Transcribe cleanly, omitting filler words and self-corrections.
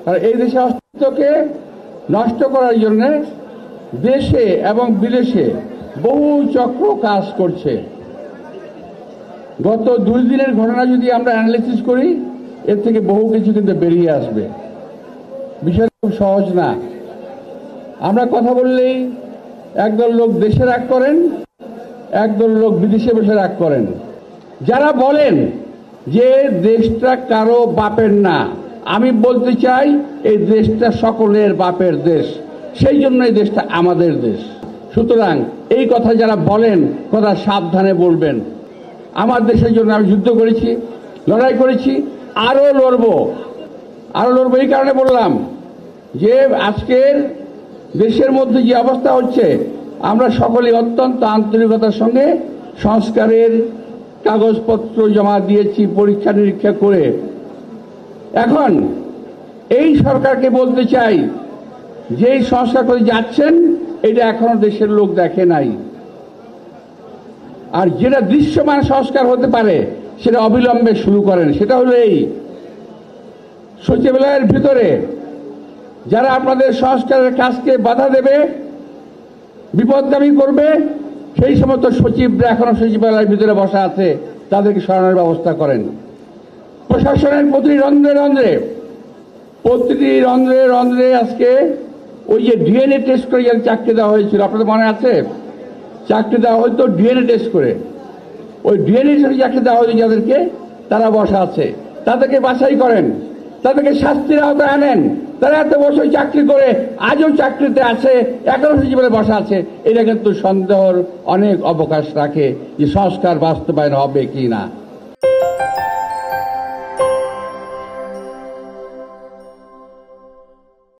আর এই দেশের অস্তিত্বকে নষ্ট করার জন্য দেশে এবং বিদেশে বহু চক্র কাজ করছে। গত 2 দিনের ঘটনা যদি আমরা অ্যানালিসিস করি, এর থেকে বহু কিছু কিন্তু বেরিয়ে আসবে। বিষয়টা খুব সহজ না। আমরা কথা বললেই একদল লোক দেশে রাগ করেন, একদল লোক বিদেশে বসে রাগ করেন। যারা বলেন যে দেশটা কারো বাপের না, আমি বলতে চাই এই দেশটা সকলের বাপের দেশ, সেই জন্য এই দেশটা আমাদের দেশ। সুতরাং এই কথা যারা বলেন, কথা সাবধানে বলবেন। আমার দেশের জন্য আমি যুদ্ধ করেছি, লড়াই করেছি, আরো লড়বো। এই কারণে বললাম যে আজকের দেশের মধ্যে যে অবস্থা হচ্ছে, আমরা সকলে অত্যন্ত আন্তরিকতার সঙ্গে সংস্কারের কাগজপত্র জমা দিয়েছি পরীক্ষা নিরীক্ষা করে। এখন এই সরকারকে বলতে চাই, যেই সংস্কার করে যাচ্ছেন এটা এখনো দেশের লোক দেখে নাই। আর যেটা দৃশ্যমান সংস্কার হতে পারে সেটা অবিলম্বে শুরু করেন। সেটা হলো এই সচিবালয়ের ভিতরে যারা আপনাদের সংস্কারের কাজকে বাধা দেবে, বিপদগামী করবে, সেই সমস্ত সচিবরা এখনো সচিবালয়ের ভিতরে বসা আছে, তাদেরকে সরানোর ব্যবস্থা করেন। প্রশাসনের প্রতিটি রন্ধ্রে রন্ধ্রে আজকে ওই যে ডিএনএ টেস্ট করে যাদের চাকরি দেওয়া হয়েছিল, আপনাদের মনে আছে? চাকরি দেওয়া হয়তো ডিএনএ টেস্ট করে, ওই ডিএনএ চাকরি দেওয়া হয়তো যাদেরকে, তারা বসা আছে। তাদেরকে বাছাই করেন, তাদেরকে শাস্তির আওতায় আনেন। তারা এত বছর চাকরি করে আজও চাকরিতে আছে, এখনো সচিবালয়ে বসা আছে। এটা কিন্তু সন্দেহর অনেক অবকাশ রাখে যে সংস্কার বাস্তবায়ন হবে কি না।